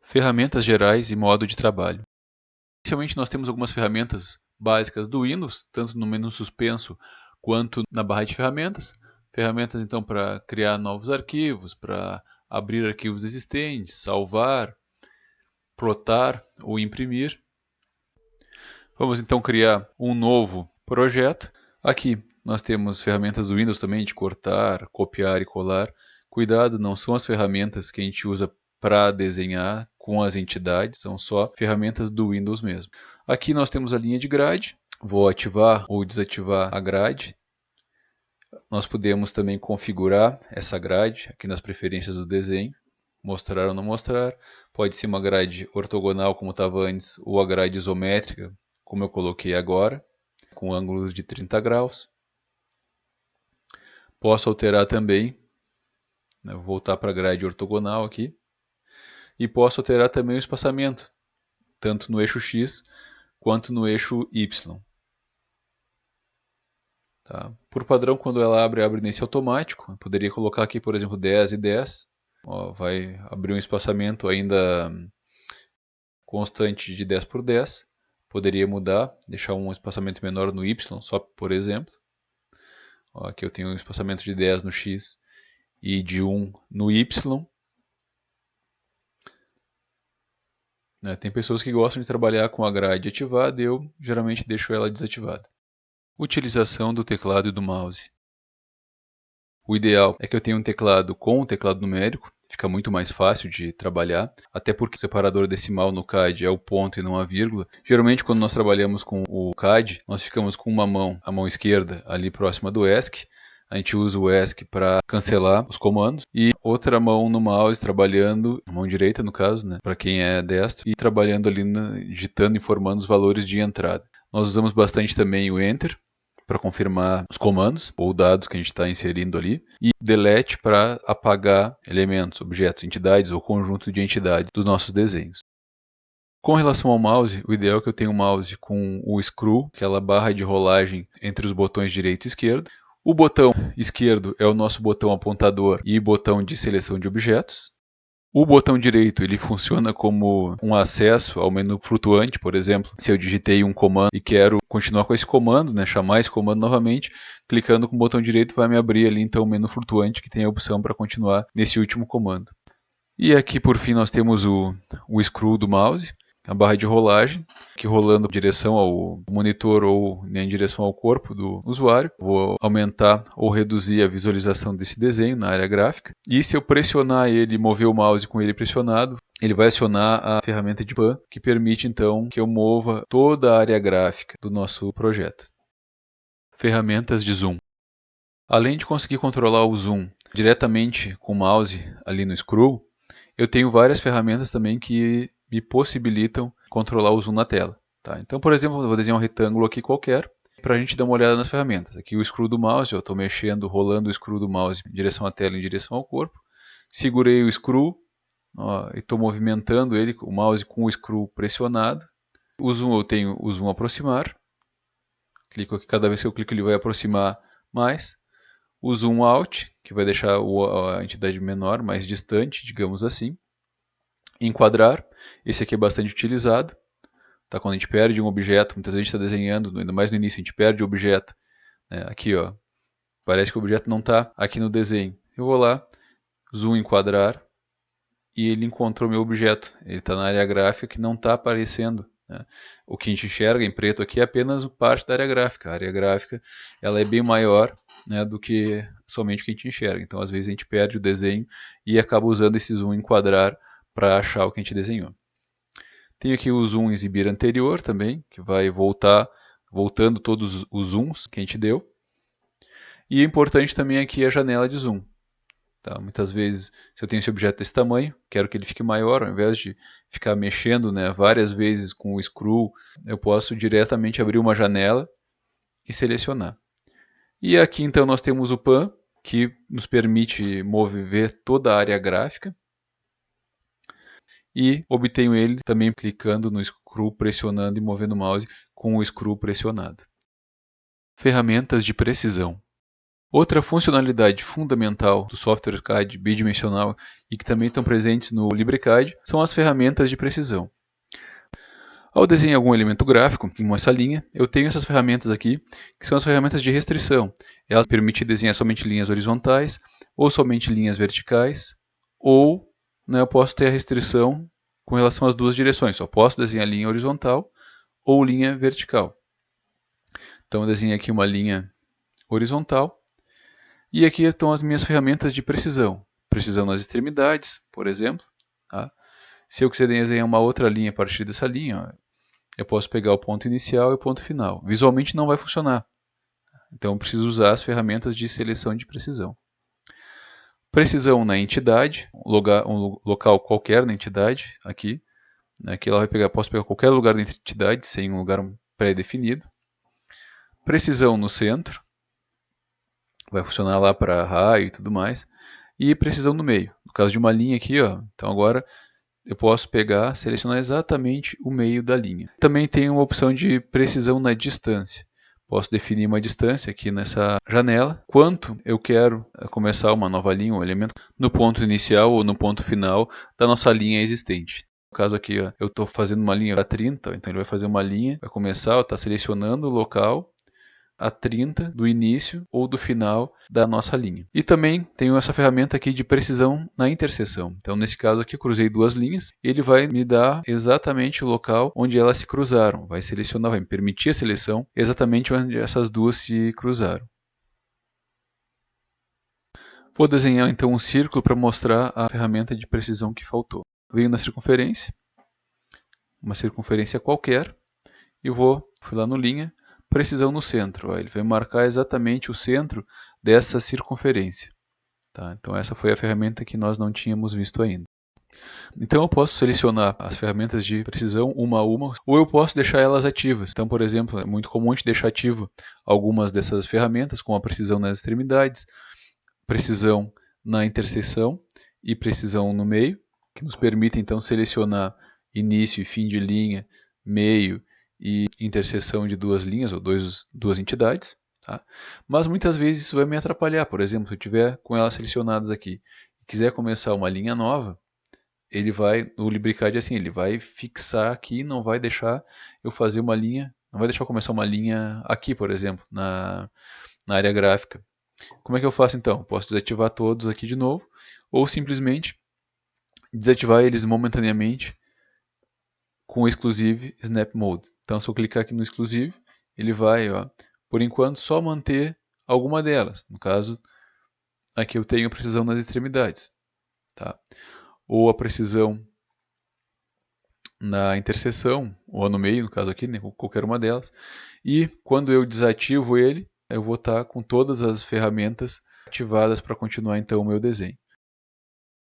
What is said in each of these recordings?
Ferramentas gerais e modo de trabalho. Inicialmente nós temos algumas ferramentas básicas do Windows, tanto no menu suspenso quanto na barra de ferramentas. Ferramentas então para criar novos arquivos, para abrir arquivos existentes, salvar, plotar ou imprimir. Vamos então criar um novo projeto. Aqui nós temos ferramentas do Windows também de cortar, copiar e colar. Cuidado, não são as ferramentas que a gente usa para desenhar com as entidades, são só ferramentas do Windows mesmo. Aqui nós temos a linha de grade, vou ativar ou desativar a grade. Nós podemos também configurar essa grade aqui nas preferências do desenho, mostrar ou não mostrar. Pode ser uma grade ortogonal como estava antes, ou a grade isométrica, como eu coloquei agora, com ângulos de 30 graus. Posso alterar também, vou voltar para a grade ortogonal aqui. E posso alterar também o espaçamento, tanto no eixo X quanto no eixo Y. Tá? Por padrão, quando ela abre nesse automático. Eu poderia colocar aqui, por exemplo, 10 e 10. Ó, vai abrir um espaçamento ainda constante de 10 por 10. Poderia mudar, deixar um espaçamento menor no Y, só por exemplo. Ó, aqui eu tenho um espaçamento de 10 no X e de 1 no Y. Tem pessoas que gostam de trabalhar com a grade ativada e eu geralmente deixo ela desativada. Utilização do teclado e do mouse. O ideal é que eu tenha um teclado com um teclado numérico, fica muito mais fácil de trabalhar, até porque o separador decimal no CAD é o ponto e não a vírgula. Geralmente quando nós trabalhamos com o CAD, nós ficamos com uma mão, a mão esquerda ali próxima do ESC, a gente usa o ESC para cancelar os comandos, e outra mão no mouse trabalhando, a mão direita no caso, né, para quem é destro, e trabalhando ali, digitando e informando os valores de entrada. Nós usamos bastante também o Enter, para confirmar os comandos ou dados que a gente está inserindo ali, e delete para apagar elementos, objetos, entidades ou conjunto de entidades dos nossos desenhos. Com relação ao mouse, o ideal é que eu tenha um mouse com o screw, aquela barra de rolagem entre os botões direito e esquerdo. O botão esquerdo é o nosso botão apontador e botão de seleção de objetos. O botão direito ele funciona como um acesso ao menu flutuante, por exemplo, se eu digitei um comando e quero continuar com esse comando, chamar esse comando novamente, clicando com o botão direito vai me abrir ali então o menu flutuante que tem a opção para continuar nesse último comando. E aqui por fim nós temos o screw do mouse, a barra de rolagem, que rolando em direção ao monitor ou em direção ao corpo do usuário. Vou aumentar ou reduzir a visualização desse desenho na área gráfica. E se eu pressionar ele, mover o mouse com ele pressionado, ele vai acionar a ferramenta de pan, que permite então que eu mova toda a área gráfica do nosso projeto. Ferramentas de zoom. Além de conseguir controlar o zoom diretamente com o mouse ali no screw, eu tenho várias ferramentas também que me possibilitam controlar o zoom na tela. Tá? Então, por exemplo, eu vou desenhar um retângulo aqui qualquer, para a gente dar uma olhada nas ferramentas. Aqui o screw do mouse, eu estou mexendo, rolando o screw do mouse em direção à tela e em direção ao corpo. Segurei o screw e estou movimentando ele, o mouse com o screw pressionado. O zoom, eu tenho o zoom aproximar. Clico aqui, cada vez que eu clico ele vai aproximar mais. O zoom out, que vai deixar a entidade menor, mais distante, digamos assim. Enquadrar, esse aqui é bastante utilizado. Tá? Quando a gente perde um objeto, muitas vezes a gente está desenhando, ainda mais no início, a gente perde o objeto. Aqui, ó, parece que o objeto não está aqui no desenho. Eu vou lá, zoom enquadrar, e ele encontrou meu objeto. Ele está na área gráfica que não está aparecendo. O que a gente enxerga em preto aqui é apenas parte da área gráfica. A área gráfica ela é bem maior do que somente o que a gente enxerga. Então, às vezes, a gente perde o desenho e acaba usando esse zoom enquadrar para achar o que a gente desenhou. Tem aqui o zoom exibir anterior também, que vai voltando todos os zooms que a gente deu. E é importante também aqui a janela de zoom. Tá? Muitas vezes, se eu tenho esse objeto desse tamanho, quero que ele fique maior, ao invés de ficar mexendo várias vezes com o screw, eu posso diretamente abrir uma janela e selecionar. E aqui então nós temos o pan, que nos permite mover toda a área gráfica. E obtenho ele também clicando no screw, pressionando e movendo o mouse com o screw pressionado. Ferramentas de precisão. Outra funcionalidade fundamental do software CAD bidimensional e que também estão presentes no LibreCAD são as ferramentas de precisão. Ao desenhar algum elemento gráfico, como essa linha, eu tenho essas ferramentas aqui, que são as ferramentas de restrição. Elas permitem desenhar somente linhas horizontais, ou somente linhas verticais, ou eu posso ter a restrição com relação às duas direções. Só posso desenhar linha horizontal ou linha vertical. Então eu desenho aqui uma linha horizontal. E aqui estão as minhas ferramentas de precisão. Precisão nas extremidades, por exemplo. Tá? Se eu quiser desenhar uma outra linha a partir dessa linha, eu posso pegar o ponto inicial e o ponto final. Visualmente não vai funcionar. Então eu preciso usar as ferramentas de seleção de precisão. Precisão na entidade, um local qualquer na entidade, aqui. Aqui ela vai pegar, posso pegar qualquer lugar da entidade, sem um lugar pré-definido. Precisão no centro. Vai funcionar lá para raio e tudo mais. E precisão no meio. No caso de uma linha aqui, ó, então agora eu posso pegar, selecionar exatamente o meio da linha. Também tem uma opção de precisão na distância. Posso definir uma distância aqui nessa janela, quanto eu quero começar uma nova linha, um elemento, no ponto inicial ou no ponto final da nossa linha existente. No caso aqui, ó, eu estou fazendo uma linha a 30, então ele vai fazer uma linha, vai começar, está selecionando o local a 30 do início ou do final da nossa linha. E também tenho essa ferramenta aqui de precisão na interseção. Então, nesse caso aqui, cruzei duas linhas, ele vai me dar exatamente o local onde elas se cruzaram. Vai selecionar, vai me permitir a seleção exatamente onde essas duas se cruzaram. Vou desenhar então um círculo para mostrar a ferramenta de precisão que faltou. Venho na circunferência, uma circunferência qualquer, e fui lá no linha, precisão no centro. Ó, ele vai marcar exatamente o centro dessa circunferência. Tá? Então essa foi a ferramenta que nós não tínhamos visto ainda. Então eu posso selecionar as ferramentas de precisão uma a uma, ou eu posso deixar elas ativas. Então, por exemplo, é muito comum a gente deixar ativo algumas dessas ferramentas, como a precisão nas extremidades, precisão na interseção e precisão no meio, que nos permite então selecionar início e fim de linha, meio e interseção de duas linhas ou duas entidades. Tá? Mas muitas vezes isso vai me atrapalhar. Por exemplo, se eu tiver com elas selecionadas aqui e quiser começar uma linha nova, ele vai, o LibreCAD assim, ele vai fixar aqui, não vai deixar eu fazer uma linha, não vai deixar eu começar uma linha aqui, por exemplo, na área gráfica. Como é que eu faço então? Posso desativar todos aqui de novo, ou simplesmente desativar eles momentaneamente com o Exclusive Snap Mode. Então, se eu clicar aqui no Exclusive, ele vai, ó, por enquanto, só manter alguma delas. No caso, aqui eu tenho a precisão nas extremidades. Tá? Ou a precisão na interseção, ou no meio, no caso aqui, né, qualquer uma delas. E quando eu desativo ele, eu vou estar com todas as ferramentas ativadas para continuar então o meu desenho.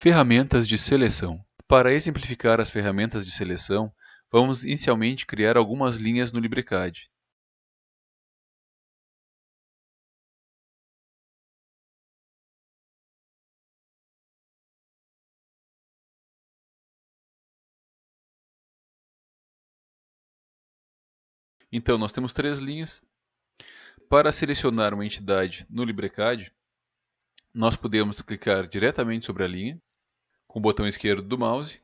Ferramentas de seleção. Para exemplificar as ferramentas de seleção, vamos inicialmente criar algumas linhas no LibreCAD. Então, nós temos três linhas. Para selecionar uma entidade no LibreCAD, nós podemos clicar diretamente sobre a linha, com o botão esquerdo do mouse.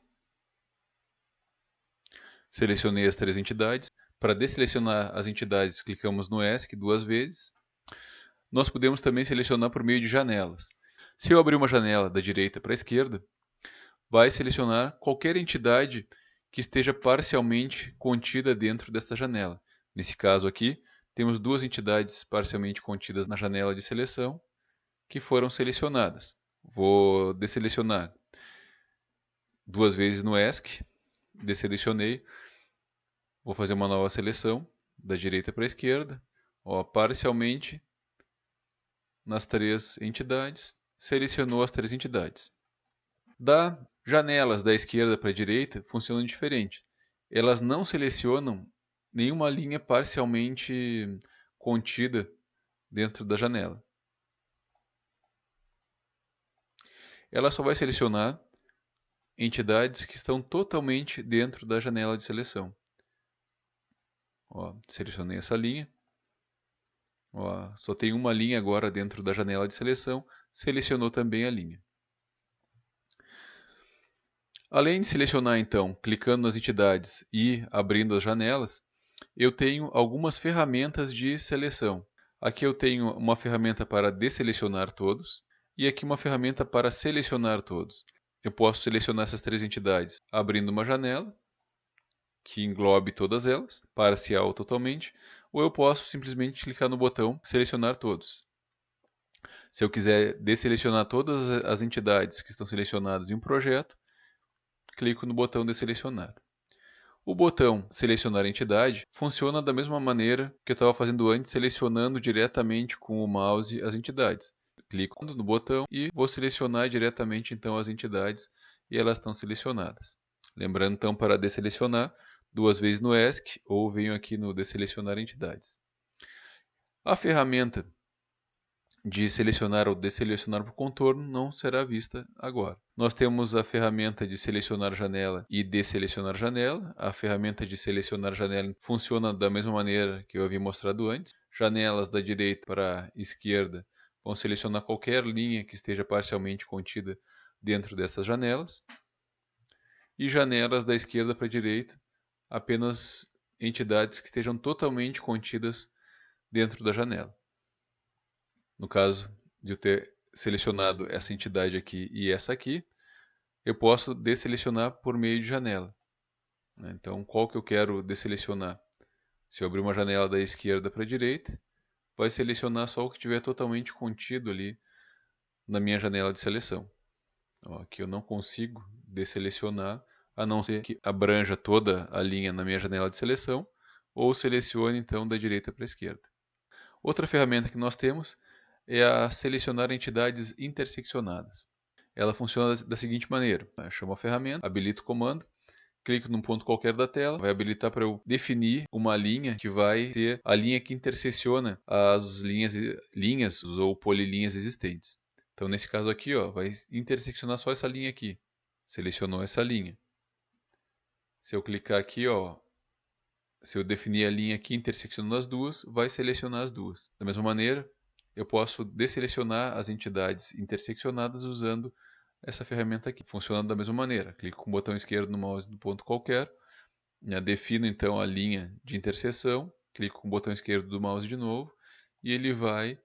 Selecionei as três entidades. Para desselecionar as entidades, clicamos no ESC duas vezes. Nós podemos também selecionar por meio de janelas. Se eu abrir uma janela da direita para a esquerda, vai selecionar qualquer entidade que esteja parcialmente contida dentro desta janela. Nesse caso aqui, temos duas entidades parcialmente contidas na janela de seleção que foram selecionadas. Vou desselecionar duas vezes no ESC, desselecionei, vou fazer uma nova seleção da direita para a esquerda, ó, parcialmente nas três entidades, selecionou as três entidades. Da janelas da esquerda para a direita funcionam diferente. Elas não selecionam nenhuma linha parcialmente contida dentro da janela. Ela só vai selecionar entidades que estão totalmente dentro da janela de seleção. Ó, selecionei essa linha. Ó, só tem uma linha agora dentro da janela de seleção, selecionou também a linha. Além de selecionar, então, clicando nas entidades e abrindo as janelas, eu tenho algumas ferramentas de seleção. Aqui eu tenho uma ferramenta para desselecionar todos e aqui uma ferramenta para selecionar todos. Eu posso selecionar essas três entidades abrindo uma janela, que englobe todas elas, parcial ou totalmente, ou eu posso simplesmente clicar no botão selecionar todos. Se eu quiser desselecionar todas as entidades que estão selecionadas em um projeto, clico no botão desselecionar. O botão selecionar entidade funciona da mesma maneira que eu estava fazendo antes, selecionando diretamente com o mouse as entidades. Clico no botão e vou selecionar diretamente então as entidades e elas estão selecionadas. Lembrando então para desselecionar, duas vezes no ESC ou venho aqui no desselecionar entidades. A ferramenta de selecionar ou desselecionar por contorno não será vista agora. Nós temos a ferramenta de selecionar janela e desselecionar janela. A ferramenta de selecionar janela funciona da mesma maneira que eu havia mostrado antes. Janelas da direita para a esquerda vão selecionar qualquer linha que esteja parcialmente contida dentro dessas janelas. E janelas da esquerda para a direita, apenas entidades que estejam totalmente contidas dentro da janela. No caso de eu ter selecionado essa entidade aqui e essa aqui, eu posso desselecionar por meio de janela. Então, qual que eu quero desselecionar? Se eu abrir uma janela da esquerda para a direita, vai selecionar só o que estiver totalmente contido ali na minha janela de seleção. Aqui eu não consigo desselecionar, a não ser que abranja toda a linha na minha janela de seleção, ou selecione então da direita para a esquerda. Outra ferramenta que nós temos é a selecionar entidades interseccionadas. Ela funciona da seguinte maneira: eu chamo a ferramenta, habilito o comando, clico num ponto qualquer da tela, vai habilitar para eu definir uma linha que vai ser a linha que intersecciona as linhas ou polilinhas existentes. Então nesse caso aqui, vai interseccionar só essa linha aqui. Selecionou essa linha. Se eu clicar aqui, se eu definir a linha aqui interseccionando as duas, vai selecionar as duas. Da mesma maneira, eu posso desselecionar as entidades interseccionadas usando essa ferramenta aqui. Funcionando da mesma maneira. Clico com o botão esquerdo no mouse no ponto qualquer, defino então a linha de interseção, clico com o botão esquerdo do mouse de novo, e ele vai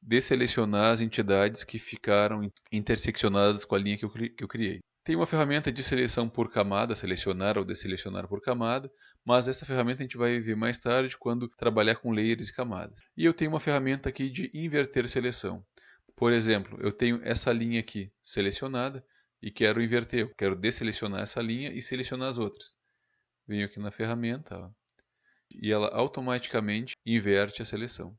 desselecionar as entidades que ficaram interseccionadas com a linha que eu criei. Tem uma ferramenta de seleção por camada, selecionar ou desselecionar por camada, mas essa ferramenta a gente vai ver mais tarde quando trabalhar com layers e camadas. E eu tenho uma ferramenta aqui de inverter seleção. Por exemplo, eu tenho essa linha aqui selecionada e quero inverter, eu quero desselecionar essa linha e selecionar as outras. Venho aqui na ferramenta, e ela automaticamente inverte a seleção.